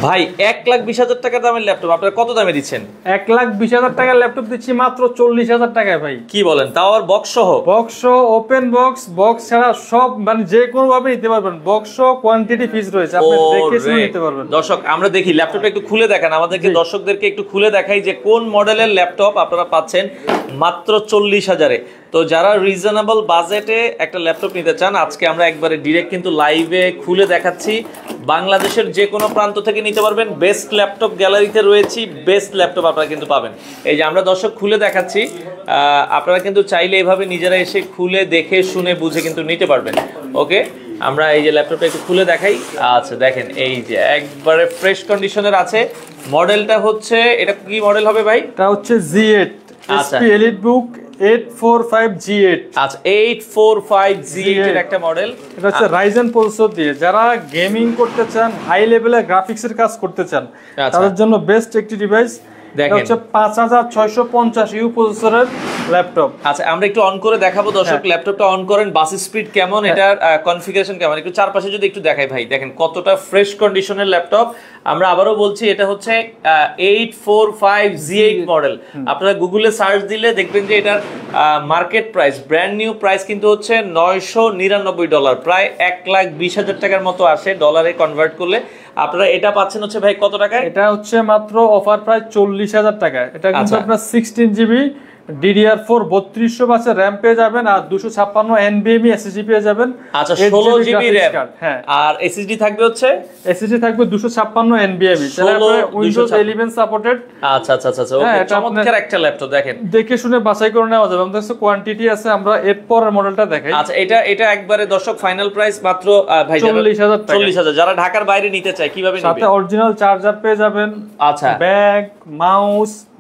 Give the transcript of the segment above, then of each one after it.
ভাই 1,20,000 টাকা দামের ল্যাপটপ আপনারা কত দামে দিচ্ছেন? 1,20,000 টাকার ল্যাপটপ দিচ্ছি মাত্র 40,000 টাকায় ভাই। কি বলেন, তাও আবার বক্স সহ? বক্স সহ, ওপেন বক্স, বক্স ছাড়া সব, মানে যে কোনো ভাবে নিতে পারবেন। বক্স সহ কোয়ান্টিটি ফিক্স রয়েছে, আপনি দেখে শুনে নিতে পারবেন। দর্শক আমরা দেখি ল্যাপটপটা একটু খুলে দেখান আমাদেরকে, দর্শকদেরকে একটু খুলে দেখাই যে কোন মডেলের ল্যাপটপ আপনারা পাচ্ছেন মাত্র 40,000-এ। তো যারা রিজনেবল বাজেটে একটা ল্যাপটপ নিতে চান, আজকে আমরা একবারে ডিরেক্ট কিন্তু লাইভে খুলে দেখাচ্ছি। বাংলাদেশের যে কোনো প্রান্ত থেকে নিতে পারবেন। বেস্ট ল্যাপটপ গ্যালারিতে রয়েছি, বেস্ট ল্যাপটপ আপনারা কিন্তু পাবেন। এই যে আমরা দর্শক খুলে দেখাচ্ছি, আপনারা কিন্তু চাইলে এইভাবে নিজেরা এসে খুলে দেখে শুনে বুঝে কিন্তু নিতে পারবেন। ওকে, আমরা এই যে ল্যাপটপটা একটু খুলে দেখাই। আচ্ছা দেখেন, এই যে একবারে ফ্রেশ কন্ডিশনের আছে। মডেলটা হচ্ছে, এটা কি মডেল হবে ভাই? এটা হচ্ছে G8 HP EliteBook 845G8। আচ্ছা 845G8 এর একটা মডেল। এটা হচ্ছে Ryzen প্রসেসর দিয়ে, যারা গেমিং করতে চান, হাই লেভেলের গ্রাফিক্সের কাজ করতে চান, তাদের জন্য বেস্ট একটি ডিভাইস। এটা হচ্ছে 5650U প্রসেসরের ল্যাপটপ। আচ্ছা আমরা একটু অন করে দেখাবো দর্শক, ল্যাপটপটা অন করেন, বাস স্পিড কেমন, এটার কনফিগারেশন কেমন, একটু চারপাশে যদি একটু দেখাই ভাই। দেখেন কতটা ফ্রেশ কন্ডিশনের ল্যাপটপ। আমরা আবারও বলছি, এটা হচ্ছে 845G8 মডেল। আপনারা গুগলে সার্চ দিলে দেখবেন যে এটার market price, brand new price কিন্তু হচ্ছে $999, প্রায় 1,20,000 টাকার মতো আসে ডলারে কনভার্ট করলে। আপনারা এটা পাচ্ছেন হচ্ছে ভাই কত টাকায়? এটা হচ্ছে মাত্র অফার প্রায় 40,000 টাকায়। এটা কিন্তু আপনার 16GB DDR4 3200 বাসের RAM পেয়ে যাবেন, আর 256 NVMe SSD পেয়ে যাবেন। আচ্ছা 16GB RAM, হ্যাঁ, আর SSD থাকবে হচ্ছে, SSD থাকবে 256 NVMe, তাহলে আপনার Windows 11 সাপোর্টেড। আচ্ছা আচ্ছা আচ্ছা, ওকে, চমৎকার একটা ল্যাপটপ। দেখেন দেখে শুনে বাছাই করে নেওয়া যাবে, আমাদের কাছে কোয়ান্টিটি আছে। আমরা এর পরের মডেলটা দেখাই। আচ্ছা এটা একবারে দর্শক ফাইনাল প্রাইস মাত্র ভাই 40,000 টাকা। 40,000। যারা ঢাকার বাইরে নিতে চায় কিভাবে নেবে? সাথে অরিজিনাল চার্জার পেয়ে যাবেন, আচ্ছা ব্যাগ,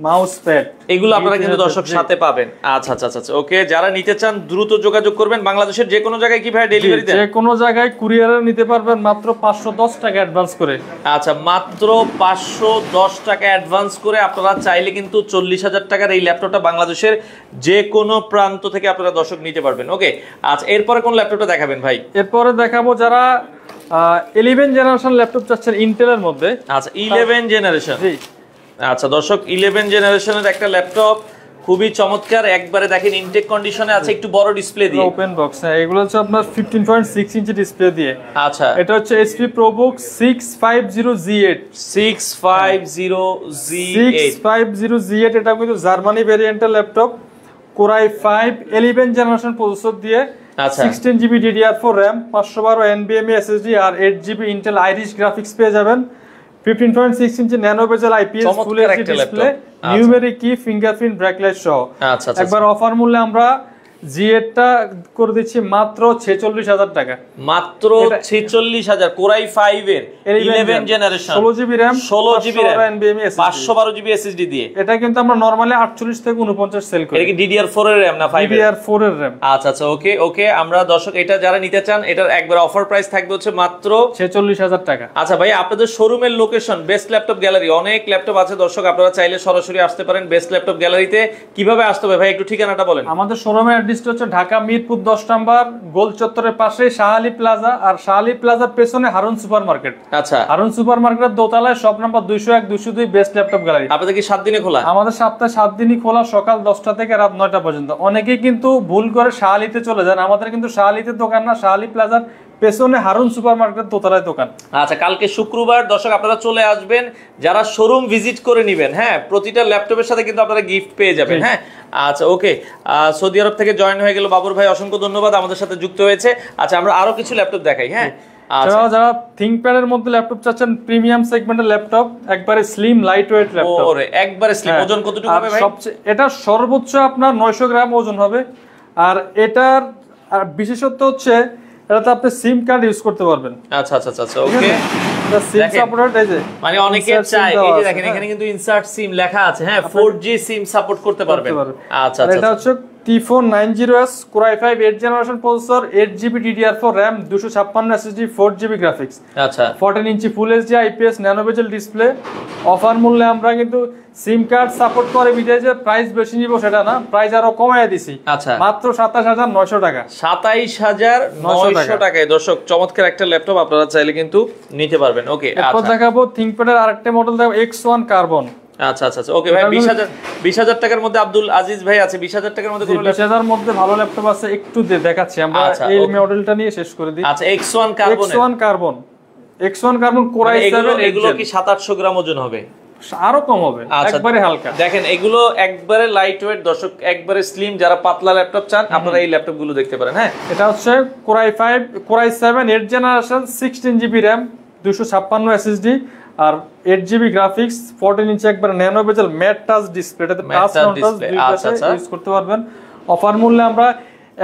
মাউস প্যাড, এগুলো আপনারা কিন্তু দর্শক সাথে পাবেন। আচ্ছা আচ্ছা আচ্ছা, ওকে, যারা নিতে চান দ্রুত যোগাযোগ করবেন। বাংলাদেশের যে কোনো জায়গায় কি ভাই ডেলিভারি দেন? যে কোনো জায়গায় কুরিয়ারে নিতে পারবেন মাত্র 510 টাকা অ্যাডভান্স করে। আচ্ছা মাত্র 510 টাকা অ্যাডভান্স করে আপনারা চাইলে কিন্তু 40,000 টাকার এই ল্যাপটপটা বাংলাদেশের যে কোনো প্রান্ত থেকে আপনারা দর্শক নিতে পারবেন। ওকে, আচ্ছা এরপরে কোন ল্যাপটপটা দেখাবেন ভাই? এরপরে দেখাবো যারা 11 জেনারেশন ল্যাপটপ চাচ্ছেন ইন্টেলের মধ্যে। আচ্ছা 11 জেনারেশন। জি আচ্ছা দর্শক 11 জেনারেশনের একটা ল্যাপটপ, খুবই চমৎকার। একবারে দেখেন ইনটেক কন্ডিশনে আছে, একটু বড় ডিসপ্লে দিয়ে, ওপেন বক্স। হ্যাঁ, এগুলো হচ্ছে আপনার 15.6 ইঞ্চি ডিসপ্লে দিয়ে। আচ্ছা এটা হচ্ছে HP ProBook 650G8। 650G8। এটা কিন্তু জার্মানি ভেরিয়েন্টের laptop, Core i5 11 generation processor দিয়ে, 16GB DDR4 RAM, 512 NVMe SSD, আর 8GB Intel Iris গ্রাফিক্স পেয়ে যাবেন। 15.6 ইঞ্চি ন্যানো বেজেল IPS ফুল এইচডি ডিসপ্লে, নিউমেরিক কি, ফিঙ্গারপ্রিন্ট, ব্যাকলাইট সহ। আচ্ছা আচ্ছা, একবার অফার মূল্যে আমরা G8টা করে দিচ্ছি মাত্র 46,000 টাকা। মাত্র 46,000, Core i5 এর 11 generation, 16GB RAM, 16GB RAM, NVMe SSD, 512GB SSD দিয়ে। এটা কিন্তু আমরা নরমালি 48 থেকে 49 সেল করি। এটা কি DDR4 এর RAM না 5 এর? DDR4 এর RAM। আচ্ছা আচ্ছা, ওকে ওকে, আমরা দর্শক এটা যারা নিতে চান, এটার একবার অফার প্রাইস থাকবে হচ্ছে মাত্র 46,000 টাকা। আচ্ছা ভাই, আপনাদের শোরুমের লোকেশন? বেস্ট ল্যাপটপ গ্যালারি, অনেক ল্যাপটপ আছে দর্শক, আপনারা চাইলে সরাসরি আসতে পারেন বেস্ট ল্যাপটপ গ্যালারিতে। কিভাবে আসতে হবে ভাই, একটু ঠিকানাটা বলেন। আমাদের শোরুমের অ্যাড্রেসটা হচ্ছে ঢাকা মিরপুর 10 নম্বর গোল চত্বরের পাশে শাহালি প্লাজা, আর শাহালি প্লাজার পেছনে হারুন সুপার মার্কেট। আচ্ছা, হারুন সুপার মার্কেটের দোতলায় shop number 201 202 best laptop gallery. আপনাদের কি 7 দিনে খোলা? আমাদের সপ্তাহে 7 দিনই খোলা, সকাল 10টা থেকে রাত 9টা পর্যন্ত। অনেকেই কিন্তু ভুল করে শাহালিতে চলে যান, আমাদের কিন্তু শাহালিতে দোকান না, শাহালি প্লাজার পেছনে হারুন সুপার মার্কেটের দোতলায় দোকান। আচ্ছা, কালকে শুক্রবার দর্শক আপনারা চলে আসবেন, যারা শোরুম ভিজিট করে নেবেন, হ্যাঁ, প্রতিটা ল্যাপটপের সাথে কিন্তু আপনারা গিফট পেয়ে যাবেন। হ্যাঁ আচ্ছা, ওকে, সৌদি আরব থেকে জয়েন হয়ে গেল বাবুর ভাই, অসংখ্য ধন্যবাদ আমাদের সাথে যুক্ত হয়েছে। আচ্ছা আমরা আরো কিছু ল্যাপটপ দেখাই। হ্যাঁ, যারা থিংকপ্যাড এর মধ্যে ল্যাপটপ চাচ্ছেন, প্রিমিয়াম সেগমেন্টের ল্যাপটপ, একবারে স্লিম লাইট ওয়েট ল্যাপটপ। ওরে একবারে স্লিম। ওজন কতটুকু হবে ভাই? সবচেয়ে এটা সর্বোচ্চ আপনার 900 গ্রাম ওজন হবে। আর এটার বিশেষত্ব হচ্ছে এটাতে আপনি সিম কার্ড ইউজ করতে পারবেন। আচ্ছা আচ্ছা আচ্ছা, ওকে, সিম সাপোর্টেড। এই যে মানে অনেকে চায়, এই যে দেখেন এখানে কিন্তু ইনসার্ট সিম লেখা আছে। হ্যাঁ, 4G সিম সাপোর্ট করতে পারবেন। আচ্ছা আচ্ছা, এটা হচ্ছে T490S Core i5 8th generation processor, 8GB DDR4 RAM, 256 SSD, 4GB graphics। আচ্ছা 14 inch full HD IPS nano bezel display. Offer মূল্যে আমরা কিন্তু সিম কার্ড সাপোর্ট করে বিদায় যে প্রাইস বেশি নিব সেটা না, প্রাইস আরো কমায় দিছি। আচ্ছা মাত্র 27900 টাকা। 27900 টাকায় দর্শক চমৎকার একটা ল্যাপটপ আপনারা চাইলে কিন্তু নিতে পারবেন। ওকে এরপর দেখাবো থিংকপ্যাডের আরেকটা মডেল দেখাবো X1 কার্বন। আচ্ছা আচ্ছা ওকে ভাই 20000 টাকার মধ্যে আব্দুল আজিজ ভাই আছে 20000 টাকার মধ্যে কোন 20000 মধ্যে ভালো ল্যাপটপ আছে, একটু দেখাচ্ছি আমরা এই মডেলটা নিয়ে শেষ করে দিই। আচ্ছা X1 carbon, X1 carbon Core i7 এগুলো কি 700 গ্রাম ওজন হবে? আরো কম হবে, একবারে হালকা। দেখেন এগুলো একবারে লাইট ওয়েট দর্শক, একবারে স্লিম। যারা পাতলা ল্যাপটপ চান আপনারা এই ল্যাপটপ গুলো দেখতে পারেন। হ্যাঁ এটা হচ্ছে Core i7 8th generation, 16GB RAM, 256 SSD আর 8GB গ্রাফিক্স, 14 ইঞ্চি একবারে ন্যানো বেজেল ম্যাট টাচ ডিসপ্লে। এটাতে টাচ নন টাচ দুই পাশে ইউজ করতে পারবেন। অফার মূল্যে আমরা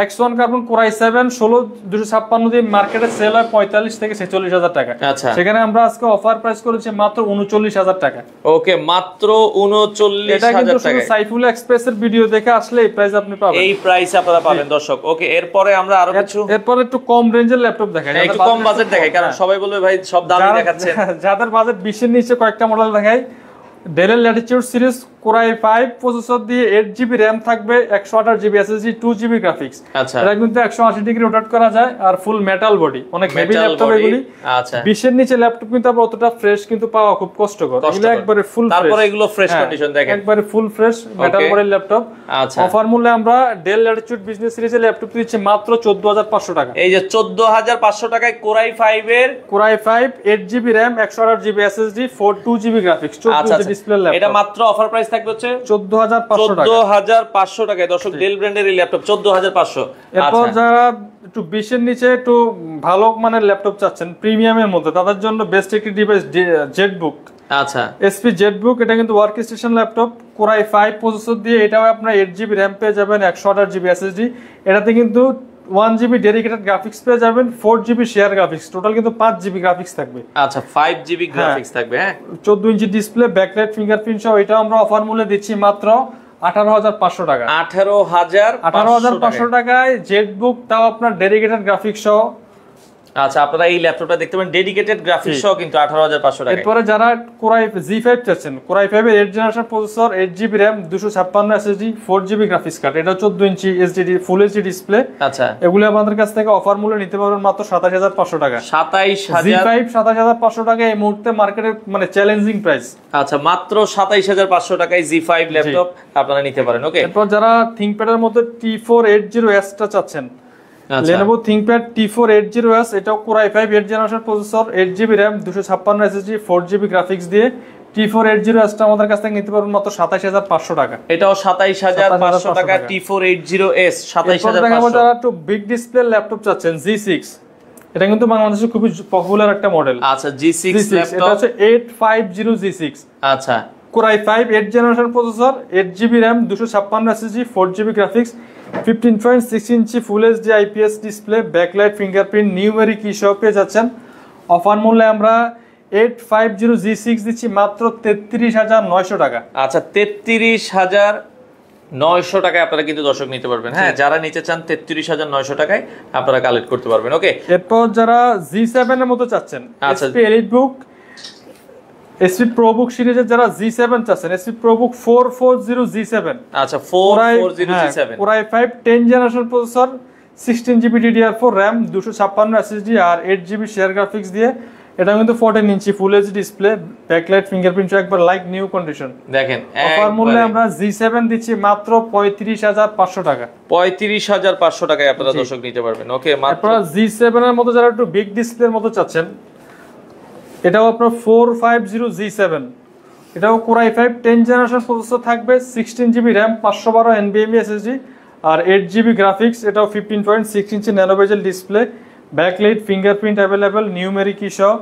X1 কার্বন Core i7 16256 দিয়ে মার্কেটে সেল হয় 45 থেকে 46000 টাকা। আচ্ছা সেখানে আমরা আজকে অফার প্রাইস করেছি মাত্র 39000 টাকা। ওকে মাত্র 39000 এটা কিন্তু টাকা। সাইফুল এক্সপ্রেসের ভিডিও দেখে আসলে এই প্রাইস আপনি পাবেন, এই প্রাইস আপনারা পাবেন দর্শক। ওকে এরপরে আমরা আরো কিছু, এরপর একটু কম রেঞ্জের ল্যাপটপ দেখাই, একটু কম বাজেট দেখাই, কারণ সবাই বলবে ভাই সব দামই দেখাচ্ছেন। যাদের বাজেট 20 এর নিচে কয়েকটা মডেল দেখাই। ডেলের Latitude series Core i5 processor দিয়ে 8GB RAM থাকবে, 128GB SSD, 2GB গ্রাফিক্স। আচ্ছা এটা কিন্তু 180 ডিগ্রি রোটেট করা যায় আর ফুল মেটাল বডি, অনেক হেভি ল্যাপটপ এগুলি। আচ্ছা 20 এর নিচে ল্যাপটপ কিন্তু আবার অতটা ফ্রেশ কিন্তু পাওয়া খুব কষ্টকর। এগুলো একবারে ফুল ফ্রেশ, তারপরে এগুলো ফ্রেশ কন্ডিশন দেখেন, একবারে ফুল ফ্রেশ মেটাল বডির ল্যাপটপ। আচ্ছা অফার মূল্যে আমরা ডেল ল্যাটিটিউড বিজনেস সিরিজের ল্যাপটপ দিচ্ছি মাত্র 14500 টাকা। এই যে 14500 টাকায় Core i5 এর Core i5 8GB RAM, 128GB SSD, 2GB graphics, 14 inch display laptop. এটা মাত্র অফার প্রাইস থাকবে হচ্ছে 14500 টাকায় দর্শক। ডেল ব্র্যান্ডের এই ল্যাপটপ 14500। এরপর যারা একটু 20 এর নিচে একটু ভালো মানের ল্যাপটপ চাচ্ছেন প্রিমিয়ামের মধ্যে, তাদের জন্য বেস্ট একটি ডিভাইস জেটবুক। আচ্ছা HP জেটবুক, এটা কিন্তু work station laptop, Core i5 processor দিয়ে। এটাও আপনার 8GB RAM পেয়ে যাবেন, 128GB SSD। এটাতে কিন্তু 1GB ডেডিকেটেড গ্রাফিক্স পেয়ে যাবেন, 4GB শেয়ার গ্রাফিক্স, টোটাল কিন্তু 5GB গ্রাফিক্স থাকবে। আচ্ছা 5GB গ্রাফিক্স থাকবে। হ্যাঁ 14 ইঞ্চি ডিসপ্লে, ব্যাকলাইট ফিঙ্গারপ্রিন্ট সহ। এটা আমরা অফার মূল্যে দিচ্ছি মাত্র 18500 টাকা। 18500 টাকায় জেটবুক, তাও আপনার ডেডিকেটেড গ্রাফিক্স সহ। আচ্ছা আপনারা এই ল্যাপটপটা দেখতে পারেন ডেডিকেটেড গ্রাফিক্স সহ কিন্তু 18500 টাকা। এরপরে যারা Core i Z5 চাচ্ছেন, Core i5 এর 8th generation processor, 8GB RAM, 256 SSD, 4GB graphics card. এটা 14 ইঞ্চি এসডি ফুল এইচডি ডিসপ্লে। আচ্ছা এগুলো আমাদের কাছ থেকে অফার মূল্যে নিতে পারবেন মাত্র 27500 টাকা। 27000 27500 টাকা এই মুহূর্তে মার্কেটে মানে চ্যালেঞ্জিং প্রাইস। আচ্ছা মাত্র 27500 টাকায় Z5 ল্যাপটপ আপনারা নিতে পারেন। ওকে এরপর যারা থিংকপ্যাডের মধ্যে T480S টা চাচ্ছেন, Lenovo ThinkPad T480S, এটাও Core i5 8th generation processor, 8GB RAM, 256 SSD, 4GB graphics দিয়ে T480S টা আমাদের কাছ থেকে নিতে পারবেন মাত্র 27500 টাকা। এটাও 27500 টাকা T480S 27500। যারা একটু বিগ ডিসপ্লে ল্যাপটপ চাচ্ছেন G6, এটা কিন্তু বাংলাদেশে খুবই পপুলার একটা মডেল। আচ্ছা G6 ল্যাপটপ, এটা হচ্ছে 850G6। আচ্ছা Core i5 8th generation processor, 8GB RAM, 256 SSD, 4GB graphics, 15.6 inch full HD IPS display, backlight fingerprint, numeric key সব পেয়ে যাচ্ছেন। অফার মূল্যে আমরা 850G6 দিচ্ছি মাত্র 33900 টাকা। আচ্ছা 33900 টাকায় আপনারা কিন্তু দর্শক নিতে পারবেন। হ্যাঁ যারা নিতে চান 33900 টাকায় আপনারা কালেক্ট করতে পারবেন। ওকে এরপর যারা G7 এর মতো চাচ্ছেন, আচ্ছা HP EliteBook, SP ProBook সিরিজের যারা G7 চাচ্ছেন, SP ProBook 440G7। আচ্ছা 440G7, Core i5 10th generation processor, 16GB DDR4 RAM, 256 SSD আর 8GB শেয়ার গ্রাফিক্স দিয়ে। এটা কিন্তু 14 inch full HD display, backlight fingerprint একবার লাইক নিউ কন্ডিশন। দেখেন অফার মূল্যে আমরা G7 দিচ্ছি মাত্র 35500 টাকা। 35500 টাকায় আপনারা দর্শক নিতে পারবেন। ওকে মাত্র G7 এর মতো যারা একটু বিগ ডিসপ্লের মতো চাচ্ছেন, এটাও আপনার 450G7, এটাও Core i5 10th generation processor থাকবে, 16GB RAM, 512 NVMe SSD আর 8GB গ্রাফিক্স। এটাও 15.6 ইঞ্চি nano bezel display, backlight fingerprint available, numeric কি সহ।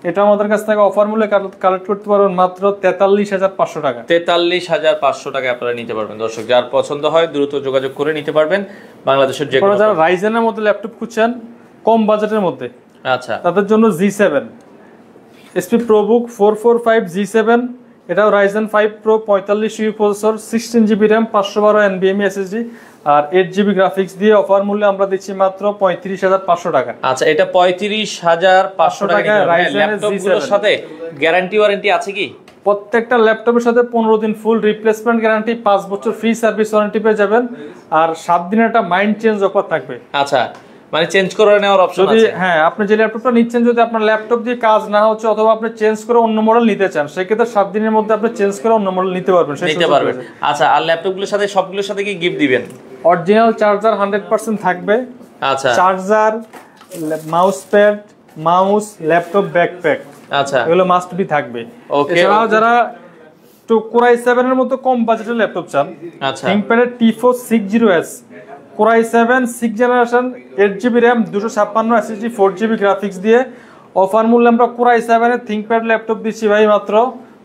এটা আমাদের কাছ থেকে অফার মূল্যে কালেক্ট করতে পারবেন মাত্র 43500 টাকা। 43500 টাকায় আপনারা নিতে পারবেন দর্শক। যার পছন্দ হয় দ্রুত যোগাযোগ করে নিতে পারবেন বাংলাদেশের যে কোনো। যারা রাইজেনের মধ্যে ল্যাপটপ খুঁজছেন কম বাজেটের মধ্যে, আচ্ছা তাদের জন্য G7, SP ProBook 445G7, এটাও Ryzen 5 Pro 45U processor, 16GB RAM, 512 NVMe SSD আর 8GB গ্রাফিক্স দিয়ে অফার মূল্যে আমরা দিচ্ছি মাত্র 35,500 টাকা। আচ্ছা, এটা 35,500 টাকা। ল্যাপটপগুলোর সাথে গ্যারান্টি ওয়ারেন্টি আছে কি? প্রত্যেকটা ল্যাপটপের সাথে 15 দিন ফুল রিপ্লেসমেন্ট গ্যারান্টি, 5 বছর ফ্রি সার্ভিস ওয়ারেন্টি পেয়ে যাবেন আর 7 দিনের একটা মাইন্ড চেঞ্জ অফার থাকবে। আচ্ছা, মানে চেঞ্জ করে নেওয়ার অপশন আছে? যদি হ্যাঁ, আপনি যে ল্যাপটপটা নিচ্ছেন যদি আপনার ল্যাপটপ দিয়ে কাজ না হচ্ছে অথবা আপনি চেঞ্জ করে অন্য মডেল নিতে চান, সেক্ষেত্রে 7 দিনের মধ্যে আপনি চেঞ্জ করে অন্য মডেল নিতে পারবেন। আচ্ছা, আর ল্যাপটপগুলোর সাথে সবগুলোর সাথে কি গিফট দিবেন? অরিজিনাল চার্জার 100% থাকবে। আচ্ছা, charger, mouse pad, mouse, laptop backpack, আচ্ছা এগুলো মাস্ট বি থাকবে। এছাড়াও যারা তো Core i7 এর মতো কম বাজেটের ল্যাপটপ চান, আচ্ছা ThinkPad T4 60S Core i7 6th generation, 8GB RAM, 256 SSD, 4GB graphics দিয়ে অফার মূল্যে আমরা Core i7 এর ThinkPad ল্যাপটপ দিচ্ছি ভাই মাত্র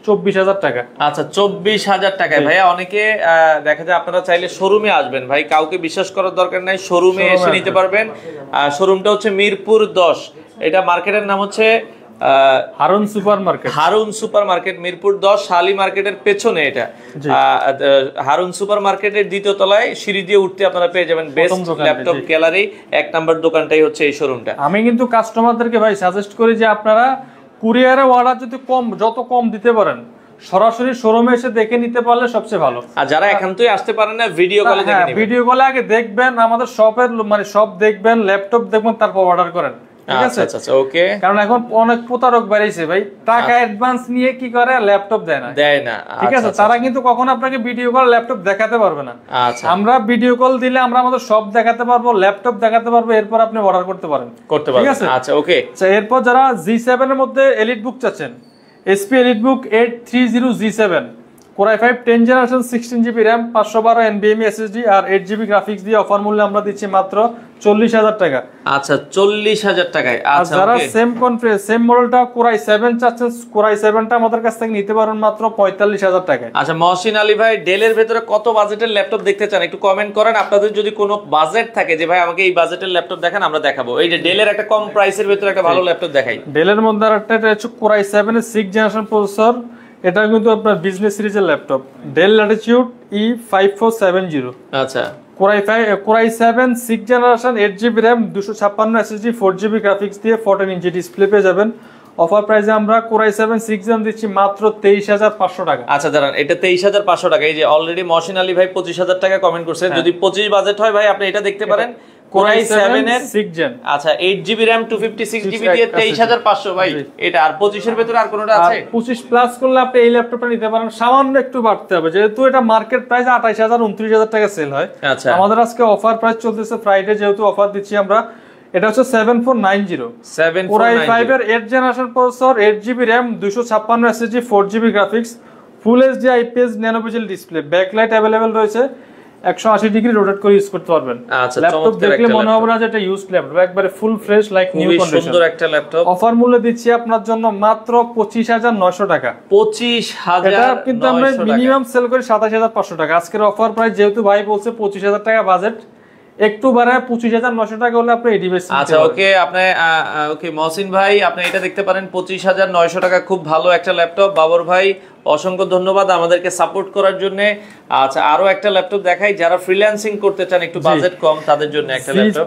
24,000 টাকা। আচ্ছা, 24,000 টাকায়। ভাইয়া অনেকে দেখা যায় আপনারা চাইলে শোরুমে আসবেন, ভাই কাউকে বিশ্বাস করার দরকার নাই, শোরুমে এসে নিতে পারবেন। শোরুমটা হচ্ছে মিরপুর 10, এটা মার্কেটের নাম হচ্ছে Harun super market. Harun super market, Mirpur 10 শালি মার্কেটের পেছনে এটা। হারুন সুপার মার্কেটের দ্বিতীয় তলায় সিঁড়ি দিয়ে উঠতে আপনারা পেয়ে যাবেন বেস্ট ল্যাপটপ গ্যালারি, 1 নাম্বার দোকানটাই হচ্ছে এই শোরুমটা। আমি কিন্তু কাস্টমারদেরকে ভাই সাজেস্ট করি যে আপনারা কুরিয়ারে অর্ডার যদি যত কম দিতে পারেন, সরাসরি শোরুমে এসে দেখে নিতে পারলে সবচেয়ে ভালো। আর যারা একান্তই আসতে পারেন না, ভিডিও কলে দেখে নেবেন। ভিডিও কলে আগে দেখবেন, আমাদের শপের মানে সব দেখবেন, ল্যাপটপ দেখবেন, তারপর অর্ডার করেন। ঠিক আছে? আচ্ছা, ওকে। কারণ এখন অনেক প্রতারক বেরিয়েছে ভাই, টাকা অ্যাডভান্স নিয়ে কি করে ল্যাপটপ দেয় না। ঠিক আছে? তারা কিন্তু কখনো আপনাকে ভিডিও কল ল্যাপটপ দেখাতে পারবে না। আচ্ছা, আমরা ভিডিও কল দিলে আমরা আমাদের সব দেখাতে পারবো, ল্যাপটপ দেখাতে পারবো, এরপর আপনি অর্ডার করতে পারেন। ঠিক আছে? আচ্ছা, ওকে। আচ্ছা, এরপর যারা G7 এর মধ্যে এলিট বুক চাচ্ছেন, HP EliteBook 830 G7 Core i5 10th generation, 16GB RAM, 512 NVMe SSD আর 8GB গ্রাফিক্স দিয়ে অফার মূল্যে আমরা দিচ্ছি মাত্র 40,000 টাকা। আচ্ছা, 40,000 টাকায়। আচ্ছা, যারা সেম মডেলটা Core i7 চাচ্ছেন, Core i7টা আমাদের কাছ থেকে নিতে পারেন মাত্র 45,000 টাকায়। আচ্ছা, মহসিন আলী ভাই, ডেলের ভেতরে কত বাজেটের ল্যাপটপ দেখতে চান একটু কমেন্ট করেন। আপনাদের যদি কোনো বাজেট থাকে যে ভাই আমাকে এই বাজেটের ল্যাপটপ দেখান, আমরা দেখাবো। এই যে ডেলের একটা কম প্রাইসের ভেতরে একটা ভালো ল্যাপটপ দেখাই। ডেলের মধ্যে আরেকটা হচ্ছে Core i7 এর 6th জেনারেশন প্রসেসর, এটা কিন্তু আপনার বিজনেস সিরিজের ল্যাপটপ, ডেল ল্যাটিটিউড E5470। আচ্ছা, Core i7 6th generation, 8GB RAM, 256 SSD, 4GB graphics দিয়ে 14 ইঞ্চি ডিসপ্লে পেয়ে যাবেন। অফার প্রাইসে আমরা Core i7 6th জেন দিচ্ছি মাত্র 23,500 টাকা। আচ্ছা, দাঁড়ান, এটা 23,500 টাকা। এই যে অলরেডি মহসিন আলী ভাই 25,000 টাকা কমেন্ট করছেন। যদি 25 বাজেট হয় ভাই, আপনি এটা দেখতে পারেন Core i7 এর 6th জেন। আচ্ছা, 8GB RAM 256GB দিয়ে 23,500 ভাই। এটা আর 25 এর ভিতরে আর কোনটা আছে? 25 প্লাস করলে আপনি এই ল্যাপটপটা নিতে পারেন, সামান্য একটু বাড়তে হবে, যেহেতু এটা মার্কেট প্রাইস 28,000 29,000 টাকা সেল হয়। আচ্ছা, আমাদের আজকে অফার প্রাইস চলতেছে ফ্রাইডে, যেহেতু অফার দিচ্ছি আমরা। এটা হচ্ছে 7490 Core i5 এর 8th generation processor, 8GB RAM, 256 SSD, 4GB graphics, ফুল HD IPS nano bezel display, backlight available রয়েছে, 180 ডিগ্রি রোটেট করে ইউজ করতে পারবেন। আচ্ছা, ল্যাপটপ দেখলে মনে হবে না যে এটা ইউজড ল্যাপটপ, একবারে full fresh like new condition. সুন্দর একটা ল্যাপটপ। অফার মূল্য দিচ্ছি আপনার জন্য মাত্র 25,900 টাকা। 25,000। এটা কিন্তু আমরা মিনিমাম সেল করি 27,500 টাকা। আজকের অফার প্রাইস যেহেতু ভাই বলছে 25,000 টাকা বাজেট, একটু বাড়ায় 25,900 টাকা হলে আপনি এই ডিভাইস। আচ্ছা, ওকে। আপনি ওকে মহসিন ভাই, আপনি এটা দেখতে পারেন 25,900 টাকা, খুব ভালো একটা ল্যাপটপ। বাবর ভাই, অসংখ্য ধন্যবাদ আমাদেরকে সাপোর্ট করার জন্য। আচ্ছা, আরো একটা ল্যাপটপ দেখাই, যারা ফ্রিল্যান্সিং করতে চান, একটু বাজেট কম, তাদের জন্য একটা ল্যাপটপ।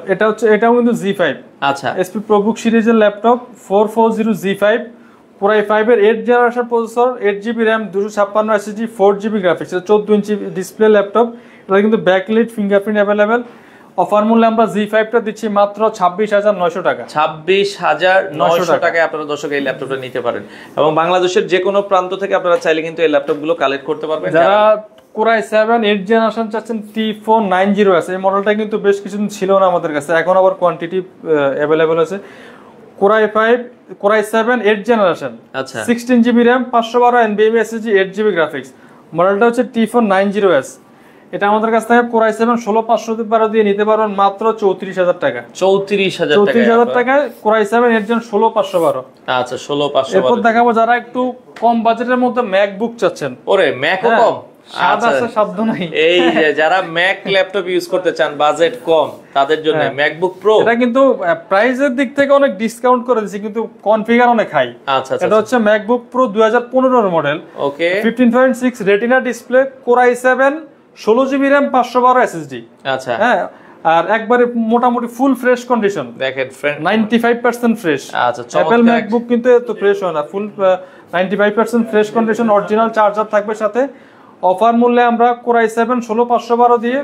এটাও কিন্তু G5। আচ্ছা, SP ProBook সিরিজের ল্যাপটপ, 440 G5 Core i5 এর 8th generation processor, 8GB RAM, 256 SSD, 4GB graphics, 14 inch display laptop. এটা কিন্তু ব্যাকলাইট ফিঙ্গারপ্রিন্ট अवेलेबल। অফার মূল্যে আমরা G5টা দিচ্ছি মাত্র 26,900 টাকা। 26,900 টাকায় আপনারা দর্শক এই ল্যাপটপটা নিতে পারেন, এবং বাংলাদেশের যে কোনো প্রান্ত থেকে আপনারা চাইলে কিন্তু এই ল্যাপটপগুলো কালেক্ট করতে পারবেন। যারা Core i7 8th জেনারেশন চাচ্ছেন, T490 এই মডেলটা কিন্তু বেশ কিছুদিন ছিল না আমাদের কাছে, এখন আবার কোয়ান্টিটি अवेलेबल আছে। Core i7 8th জেনারেশন, আচ্ছা 16GB RAM, 512 NVMe SSD, 8GB graphics, মডেলটা হচ্ছে T490। এটা আমাদের কাছ থেকে Core i7 16512 দিয়ে নিতে পারবেন মাত্র 34,000 টাকা। 34,000 টাকায় Core i7 এর জন্য 16512। আচ্ছা, 16512। এরপর দেখাবো যারা একটু কম বাজেটের মধ্যে ম্যাকবুক চাচ্ছেন। ওরে, ম্যাকও কম? স্বাদ আছে শব্দ নাই। এই যে যারা ম্যাক ল্যাপটপ ইউজ করতে চান বাজেট কম তাদের জন্য ম্যাকবুক প্রো, এটা কিন্তু প্রাইসের দিক থেকে অনেক ডিসকাউন্ট করে দিয়েছি কিন্তু কনফিগার অনেক হাই। আচ্ছা আচ্ছা, এটা হচ্ছে ম্যাকবুক প্রো 2015 মডেল, ওকে 15.6 retina display, core i7 16GB RAM 512 SSD। আচ্ছা হ্যাঁ, আর একবারে মোটামুটি ফুল ফ্রেশ কন্ডিশন, দেখেন ফ্রেন্ড 95% ফ্রেশ। আচ্ছা অ্যাপল ম্যাকবুক কিন্তু এত ফ্রেশ হয় না, ফুল 95% ফ্রেশ কন্ডিশন, অরিজিনাল চার্জার থাকবে সাথে। অফার মূল্যে আমরা কোর i7 16512 দিয়ে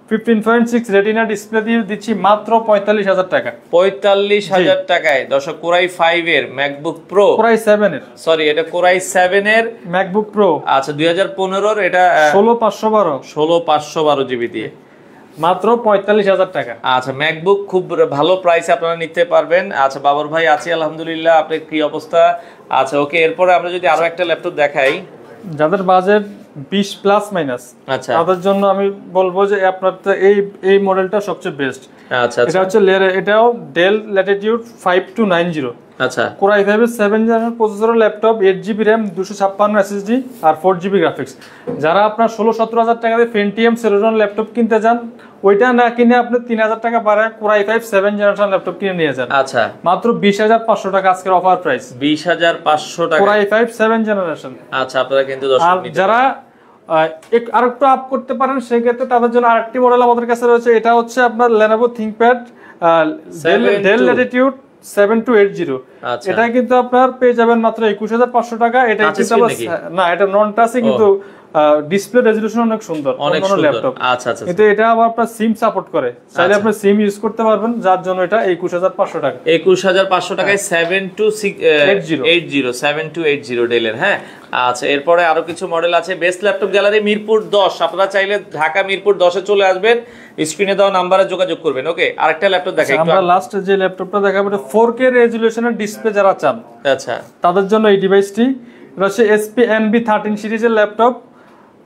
15.6 রেটিনা ডিসপ্লে দিয়ে দিচ্ছি মাত্র 45,000 টাকা। 45,000 টাকায় দর্শক কোর i5 এর ম্যাকবুক প্রো, কোর i7 এর, সরি এটা কোর i7 এর ম্যাকবুক প্রো। আচ্ছা 2015 এর, এটা 16512 জিবি দিয়ে মাত্র 45,000 টাকা। আচ্ছা ম্যাকবুক খুব ভালো প্রাইসে আপনারা নিতে পারবেন। আচ্ছা বাবর ভাই আছি আলহামদুলিল্লাহ, আপনার কি অবস্থা? আচ্ছা ওকে, এরপরে আমরা যদি আরো একটা ল্যাপটপ দেখাই যাদের বাজেট 20 প্লাস মাইনাস, আচ্ছা তাদের জন্য আমি বলবো যে আপনার এই মডেলটা সবচেয়ে বেস্ট। আচ্ছা এটা হচ্ছে এটাও ডেল ল্যাটিটিউড 5290, আচ্ছা কোর i5 এর 7 জেনারেশন প্রসেসরের ল্যাপটপ, 8GB RAM 256 SSD আর 4GB গ্রাফিক্স। যারা আপনার 16-17 টাকা দিয়ে পেন্টিয়াম সেলেরন ল্যাপটপ কিনতে যান, ওইটা না কিনে আপনি 3000 টাকা বাড়ায় কোর i5 7 জেনারেশন ল্যাপটপ কিনে নিয়ে যান। আচ্ছা মাত্র 20,500 টাকা আজকের অফার প্রাইস, 20,500 টাকা কোর i5 7 জেনারেশন। আচ্ছা আপনারা কিন্তু দর্শক আর নিতে যারা আরেকটু আপ করতে পারেন সেক্ষেত্রে তাদের জন্য আরেকটি মডেল আমাদের কাছে রয়েছে। এটা হচ্ছে আপনার Lenovo ThinkPad ডেল ল্যাটিটিউড 7280। আচ্ছা এটা কিন্তু আপনার পেয়ে যাবেন মাত্র 21,500 টাকা। এটা কিন্তু না, এটা নন টাচই, কিন্তু ডিসপ্লে রেজোলিউশন অনেক সুন্দর, অনেক সুন্দর ল্যাপটপ। আচ্ছা আচ্ছা, কিন্তু এটা আবার আপনার সিম সাপোর্ট করে, চাইলে আপনি সিম ইউজ করতে পারবেন, যার জন্য এটা 21,500 টাকা। 21,500 টাকায় 7280 ডেলের। হ্যাঁ আচ্ছা, এরপরে আরো কিছু মডেল আছে। বেস্ট ল্যাপটপ গ্যালারি মিরপুর 10, আপনারা চাইলে ঢাকা মিরপুর 10 এ চলে আসবেন, স্ক্রিনে দেওয়া নাম্বারে যোগাযোগ করবেন। ওকে, আরেকটা ল্যাপটপ দেখাই আমরা লাস্ট যে ল্যাপটপটা দেখাবো, এটা 4K রেজোলিউশনের ডিসপ্লে যারা চান আচ্ছা তাদের জন্য এই ডিভাইসটি। এটা হচ্ছে SP NB13 সিরিজের ল্যাপটপ,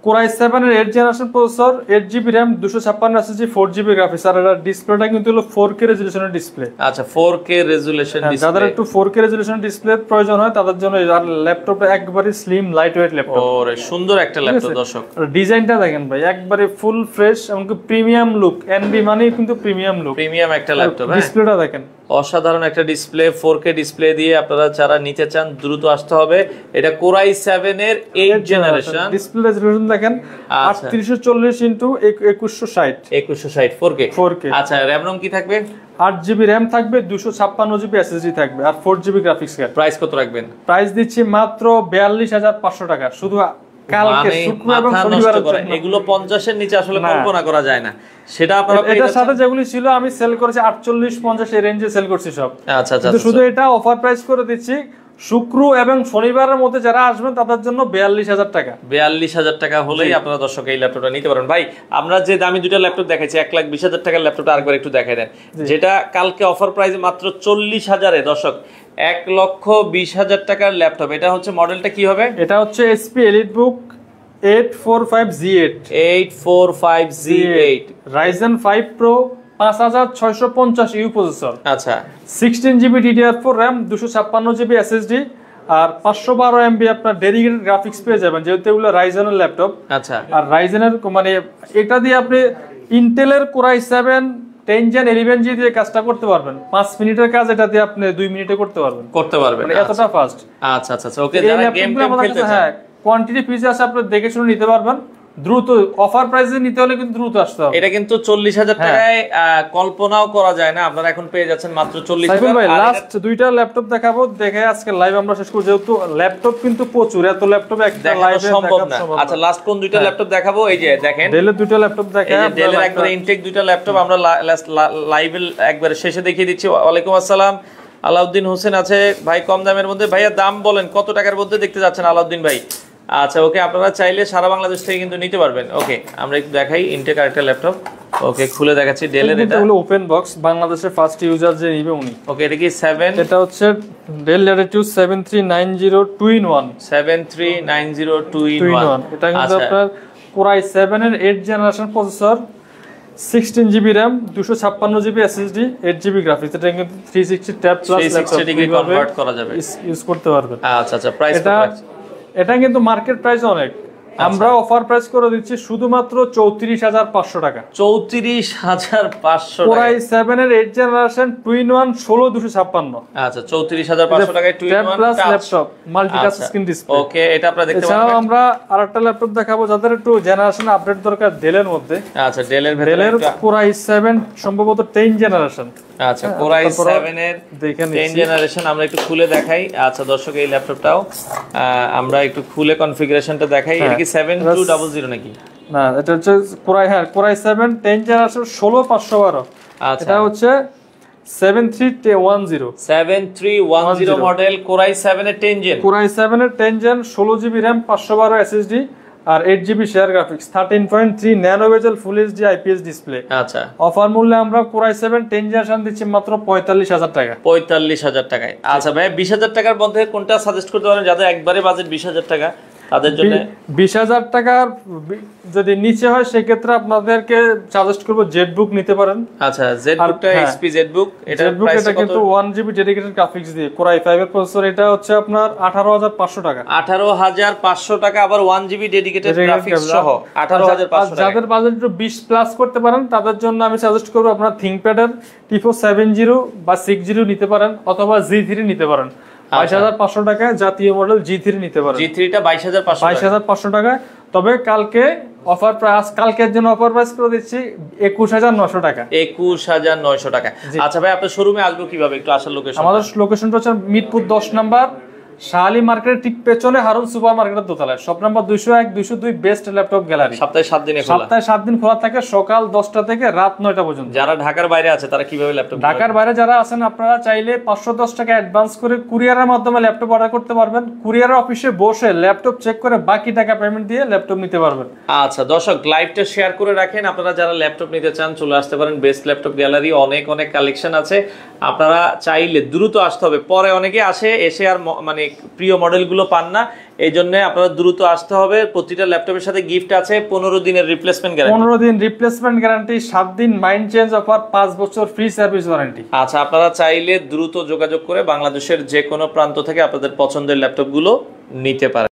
কোর i7 এর 8 generation processor, 8GB RAM 256 SSD 4GB graphics. আর এটা ডিসপ্লেটা কিন্তু হলো 4K রেজোলিউশনের ডিসপ্লে। আচ্ছা 4K রেজোলিউশন ডিসপ্লে, যাদের একটু 4K রেজোলিউশন ডিসপ্লে প্রয়োজন হয় তাদের জন্য এই ল্যাপটপটা একবারে স্লিম লাইট ওয়েট ল্যাপটপ। ওরে সুন্দর একটা ল্যাপটপ দর্শক, ডিজাইনটা দেখেন ভাই, একবারে ফুল ফ্রেশ, এমনকি প্রিমিয়াম লুক। NB মানে কিন্তু প্রিমিয়াম লুক, প্রিমিয়াম একটা ল্যাপটপ। ডিসপ্লেটা দেখেন অসাধারণ একটা ডিসপ্লে, 4K ডিসপ্লে দিয়ে আপনারা যারা নিতে চান দ্রুত আসতে হবে। এটা কোর i7 এর 8 জেনারেশন, ডিসপ্লে রেজোলিউশন দেখেন 3840x2160 4K। আচ্ছা র‍্যাম রম কি থাকবে? 8GB RAM থাকবে, 256GB SSD থাকবে আর 4GB গ্রাফিক্স কার্ড। প্রাইস কত রাখবেন? প্রাইস দিচ্ছি মাত্র 42,500 টাকা, শুধু কালকে শুক্র এবং শনিবার। এগুলো 50 এর নিচে আসলে কল্পনা করা যায় না। সেটা আপনারা এটার সাথে যেগুলো ছিল আমি সেল করেছি 48-50 এই রেঞ্জে সেল করছি সব। আচ্ছা আচ্ছা, শুধু এটা অফার প্রাইস করে দিচ্ছি শুক্র এবং শনিবারের মধ্যে যারা আসবেন তাদের জন্য 42,000 টাকা। 42,000 টাকা হলেই আপনারা দর্শক এই ল্যাপটপটা নিতে পারেন। ভাই আমরা যে দামি দুটো ল্যাপটপ দেখাইছি 1,20,000 টাকার ল্যাপটপটা আরেকবার একটু দেখাই দেন, যেটা কালকে অফার প্রাইসে মাত্র 40,000 এ দর্শক 1,20,000 টাকার ল্যাপটপ। এটা হচ্ছে মডেলটা কি হবে? এটা হচ্ছে HP EliteBook 845Z8 Ryzen 5 Pro 5650U processor. আচ্ছা 16GB DDR4 RAM 256GB SSD আর 512 MB আপনার ডেডিকেটেড গ্রাফিক্স পেয়ে যাবেন, যেহেতু এগুলো রাইজেনের ল্যাপটপ। আচ্ছা আর রাইজেনের মানে এটা দিয়ে আপনি ইন্টেলের কোর i7 10 Gen 11G দিয়ে কাজটা করতে পারবেন। 5 মিনিটের কাজ এটা দিয়ে আপনি 2 মিনিটে করতে পারবেন। মানে এতটা ফাস্ট। আচ্ছা আচ্ছা আচ্ছা, ওকে যারা গেম খেলতে চান, হ্যাঁ কোয়ান্টিটি পিস আছে, আপনি দেখে শুনে নিতে পারবেন। দ্রুত অফার প্রাইসে নিতে হলে কিন্তু দ্রুত আসতে হবে। এটা কিন্তু 40,000 টাকায় কল্পনাও করা যায় না, আপনারা এখন পেয়ে যাচ্ছেন মাত্র 40,000। ভাই লাস্ট দুইটা ল্যাপটপ দেখাবো, দেখে আজকে লাইভ আমরা শেষ করব, যেহেতু ল্যাপটপ কিন্তু প্রচুর, এত ল্যাপটপ একটা লাইভে সম্ভব না। আচ্ছা লাস্ট কোন দুইটা ল্যাপটপ দেখাবো? এই যে দেখেন ডেলের দুইটা ল্যাপটপ দেখাই, এই যে ডেলের একবারে ইনটেক দুইটা ল্যাপটপ আমরা লাইভে একবারে শেষে দেখিয়ে দিচ্ছি। ওয়ালাইকুম আসসালাম, আলাউদ্দিন হোসেন আছে ভাই কম দামের মধ্যে। ভাইয়া দাম বলেন কত টাকার মধ্যে দেখতে যাচ্ছেন আলাউদ্দিন ভাই? আচ্ছা ওকে, আপনারা চাইলে সারা বাংলাদেশ থেকে কিন্তু নিতে পারবেন। ওকে আমরা একটু দেখাই ইনটেক আরেকটা ল্যাপটপ। ওকে খুলে দেখাচ্ছি ডেলের, এটা হলো ওপেন বক্স, বাংলাদেশের ফার্স্ট ইউজার যে নিবে উনি। ওকে এটা কি 7? এটা হচ্ছে ডেল ল্যাটিটিউড 7390 2-in-1 7390 এটা কিন্তু আপনার কোর i7 এর 8 generation processor, 16GB RAM 256GB SSD 8GB graphics. এটা কিন্তু 360 ট্যাব প্লাস 360 ডিগ্রি কনভার্ট করা যাবে, ইউজ করতে পারবেন। আচ্ছা আচ্ছা, প্রাইস এটা কিন্তু মার্কেট প্রাইস অনেক আমরা অফার প্রাইস করে দিচ্ছি শুধুমাত্র 34,500 টাকা। 34,500 টাকা। Core i7 এর 8 জেনারেশন 2-in-1 16256। আচ্ছা 34,500 টাকায় 2-in-1 laptop multi touch screen display. Okay, এটা আপনারা দেখতে এছাড়াও পাচ্ছেন। আমরা আরেকটা ল্যাপটপ দেখাবো যাদের একটু জেনারেশন আপডেট দরকার ডেলের মধ্যে। আচ্ছা ডেলের ভেতরে ডেলের Core i7 সম্ভবত 10 জেনারেশন। আচ্ছা Core i7 এর 10 জেনারেশন আমরা একটু খুলে দেখাই। আচ্ছা দর্শক এই ল্যাপটপটাও আমরা একটু খুলে কনফিগারেশনটা দেখাই। এটা কি 7200 নাকি? না, এটা হচ্ছে Core i7 10 জেনারেশন 16512। আচ্ছা এটা হচ্ছে 7310 মডেল Core i7 এর 10 জেন। Core i7 এর 10 জেন 16GB RAM 512 SSD আর 8GB শেয়ার গ্রাফিক্স 13.3 ন্যানো বেজেল ফুল এইচডি আইপিএস ডিসপ্লে। আচ্ছা অফার মূল্যে আমরা Core i7 10 জেনারেশন দিচ্ছি মাত্র 45,000 টাকা। 45,000 টাকায়। আচ্ছা ভাই 20,000 টাকার মধ্যে কোনটা সাজেস্ট করতে পারেন যাদের একবারে বাজেট 20,000 টাকা তাদের জন্য? 20,000 টাকার যদি নিচে হয় সেক্ষেত্রে আপনাদেরকে সাজেস্ট করব জেটবুক নিতে পারেন। আচ্ছা জেটবুকটা এইচপি জেটবুক, এটা প্রাইস কত? কিন্তু 1GB ডেডিকেটেড গ্রাফিক্স দিয়ে Core i5 এর প্রসেসর, এটা হচ্ছে আপনার 18,500 টাকা। 18,500 টাকা আবার 1GB ডেডিকেটেড গ্রাফিক্স সহ 18,500 টাকা। যাদের বাজেট একটু 20 প্লাস করতে পারেন তাদের জন্য আমি সাজেস্ট করব আপনারা ThinkPad এর T470 বা 60 নিতে পারেন অথবা G3 নিতে পারেন। 22,500 টাকায় জাতীয় মডেল G3 নিতে পারেন। G3 টা 22,500 টাকায়। তবে কালকে অফার প্রাইস, কালকের জন্য অফার প্রাইস করে দিচ্ছি 21,900 টাকা। 21,900 টাকা। আচ্ছা ভাই আপনার শোরুমে আসবো কিভাবে, একটু আসার লোকেশন? আমাদের লোকেশনটা হচ্ছে মিরপুর 10 নাম্বার শাহালি মার্কেটের ঠিক পেছনে হারুন সুপার মার্কেটের দোতলায়, shop number 201 202 best laptop gallery. সপ্তাহে 7 দিনে খোলা। সপ্তাহে 7 দিন খোলা থাকে, সকাল 10টা থেকে রাত 9টা পর্যন্ত। যারা ঢাকার বাইরে আছে তারা কিভাবে ল্যাপটপ? ঢাকার বাইরে যারা আছেন আপনারা চাইলে 510 টাকা অ্যাডভান্স করে কুরিয়ারের মাধ্যমে ল্যাপটপ অর্ডার করতে পারবেন। কুরিয়ারের অফিসে বসে ল্যাপটপ চেক করে বাকি টাকা পেমেন্ট দিয়ে ল্যাপটপ নিতে পারবেন। আচ্ছা দর্শক লাইভটা শেয়ার করে রাখেন, আপনারা যারা ল্যাপটপ নিতে চান চলে আসতে পারেন বেস্ট ল্যাপটপ গ্যালারি। অনেক অনেক কালেকশন আছে, আপনারা চাইলে দ্রুত আসতে হবে। পরে অনেকে আসে এসে আর মানে প্রিয় মডেল গুলো পান না, এই জন্য আপনারা দ্রুত আসতে হবে। প্রতিটা ল্যাপটপের সাথে গিফট আছে 15 দিনের রিপ্লেসমেন্ট গ্যারান্টি। 15 দিন রিপ্লেসমেন্ট গ্যারান্টি, 7 দিন মাইন্ড চেঞ্জ অফার, 5 বছর ফ্রি সার্ভিস ওয়ারেন্টি। আচ্ছা আপনারা চাইলে দ্রুত যোগাযোগ করে বাংলাদেশের যে কোনো প্রান্ত থেকে আপনাদের পছন্দের ল্যাপটপ গুলো নিতে পারেন।